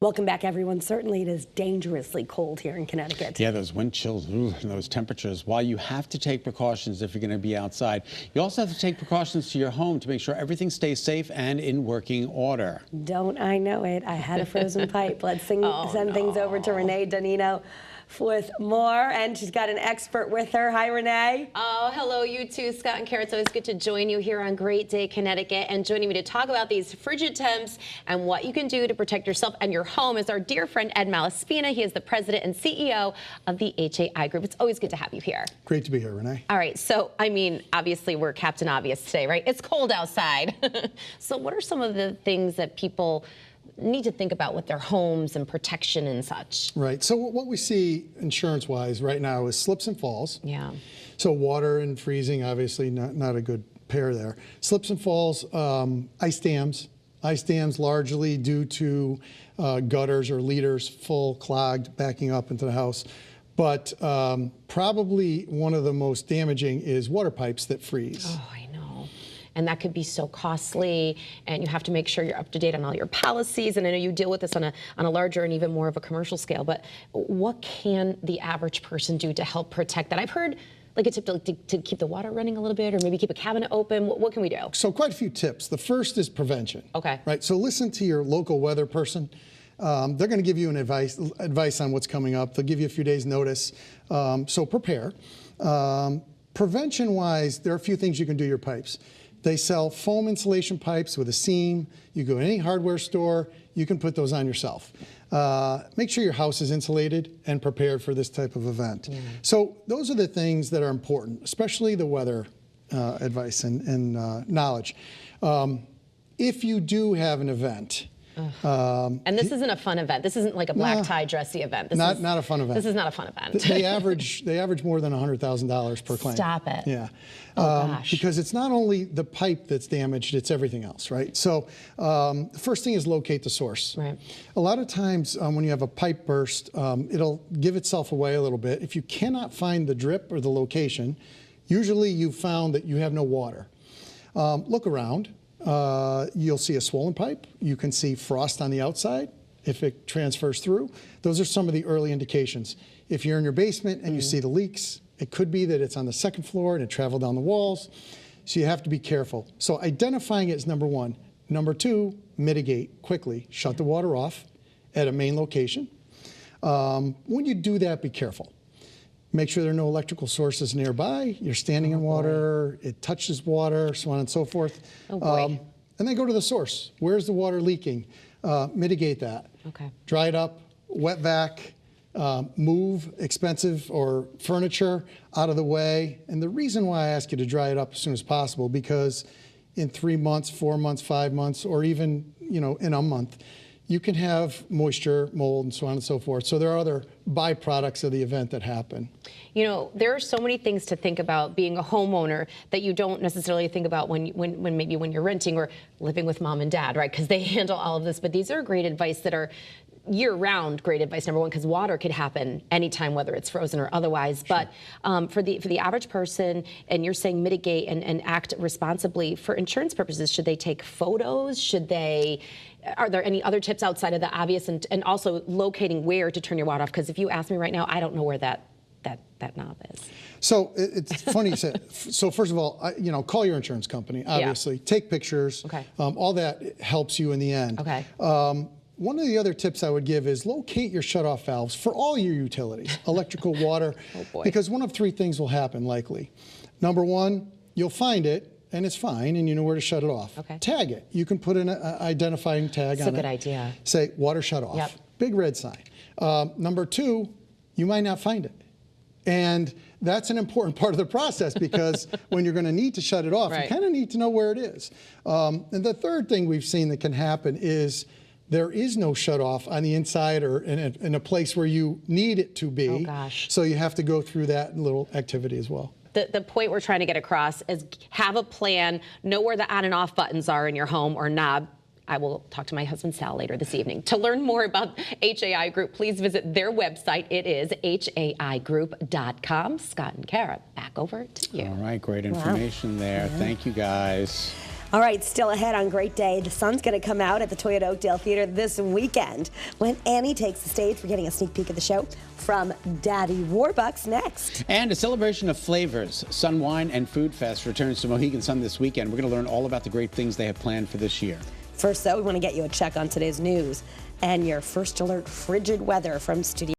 Welcome back, everyone. Certainly it is dangerously cold here in Connecticut. Yeah, those wind chills, and those temperatures. While you have to take precautions if you're going to be outside, you also have to take precautions to your home to make sure everything stays safe and in working order. Don't I know it? I had a frozen pipe. Let's send things over to Renee Danino with more, and she's got an expert with her. Hi, Renee. Oh, hello, you too, Scott and Kara. It's always good to join you here on Great Day Connecticut. And joining me to talk about these frigid temps and what you can do to protect yourself and your home is our dear friend Ed Malaspina. He is the president and CEO of the HAI Group. It's always good to have you here. Great to be here, Renee. All right, so I mean, obviously we're Captain Obvious today, right? It's cold outside. So what are some of the things that people need to think about with their homes and protection and such? Right. So what we see insurance-wise right now is slips and falls. Yeah. So water and freezing, obviously not a good pair there. Slips and falls, ice dams. Ice dams largely due to gutters or leaders full, clogged, backing up into the house. But probably one of the most damaging is water pipes that freeze. Oh, I know. And that could be so costly, and you have to make sure you're up to date on all your policies. And I know you deal with this on a larger and even more of a commercial scale, but what can the average person do to help protect that? I've heard like a tip to keep the water running a little bit, or maybe keep a cabinet open. What can we do? So quite a few tips. The first is prevention. Okay. Right. So listen to your local weather person. They're going to give you an advice on what's coming up. They'll give you a few days notice. So prepare. Prevention-wise, there are a few things you can do to your pipes. They sell foam insulation pipes with a seam. You go to any hardware store, you can put those on yourself. Make sure your house is insulated and prepared for this type of event. So those are the things that are important, especially the weather advice and knowledge. If you do have an event, and this isn't a fun event. This isn't like a black tie dressy event. This not a fun event. This is not a fun event. They average more than $100,000 per claim. Stop it. Yeah. Oh, gosh. Because it's not only the pipe that's damaged, it's everything else, right? So the first thing is locate the source. Right. A lot of times when you have a pipe burst, it'll give itself away a little bit. If you cannot find the drip or the location, usually you've found that you have no water. Look around. You'll see a swollen pipe. You can see frost on the outside if it transfers through. Those are some of the early indications. If you're in your basement and you see the leaks, it could be that it's on the second floor and it traveled down the walls. So you have to be careful. So identifying it is number one. Number two, mitigate quickly. Shut the water off at a main location. When you do that, be careful. Make sure there are no electrical sources nearby. You're standing in water, it touches water, so on and so forth. Oh boy. And then go to the source. Where's the water leaking? Mitigate that. Okay. Dry it up, wet vac, move expensive or furniture out of the way. And the reason why I ask you to dry it up as soon as possible, because in 3 months, 4 months, 5 months, or even in a month, you can have moisture, mold, and so on and so forth. So there are other byproducts of the event that happen. You know, there are so many things to think about being a homeowner that you don't necessarily think about when maybe when you're renting or living with mom and dad, right? Because they handle all of this. But these are great advice that are year-round great advice, number one, because water could happen anytime, whether it's frozen or otherwise. Sure. But for the average person, and you're saying mitigate and act responsibly, for insurance purposes, should they take photos? Are there any other tips outside of the obvious, and also locating where to turn your water off? Because if you ask me right now, I don't know where that knob is. So it's funny you said. So first of all, call your insurance company, obviously. Yeah. Take pictures. Okay. All that helps you in the end. Okay. One of the other tips I would give is locate your shutoff valves for all your utilities, electrical, water, oh boy. Because one of three things will happen likely. Number one, you'll find it, and it's fine, and you know where to shut it off. Okay. Tag it. You can put an identifying tag on it. That's a good idea. Say, water shut off. Yep. Big red sign. Number two, you might not find it. And that's an important part of the process, because when you're going to need to shut it off, right, you kind of need to know where it is. And the third thing we've seen that can happen is there is no shut off on the inside or in a place where you need it to be. Oh, gosh. So you have to go through that little activity as well. The point we're trying to get across is have a plan, know where the on and off buttons are in your home or knob. I will talk to my husband Sal later this evening. To learn more about HAI Group, please visit their website. It is haigroup.com. Scott and Kara, back over to you. All right, great information there. Thank you, guys. All right, still ahead on Great Day. The sun's going to come out at the Toyota Oakdale Theater this weekend when Annie takes the stage. We're getting a sneak peek of the show from Daddy Warbucks next. And a celebration of flavors. Sun Wine and Food Fest returns to Mohegan Sun this weekend. We're going to learn all about the great things they have planned for this year. First, though, we want to get you a check on today's news and your first alert frigid weather from Studio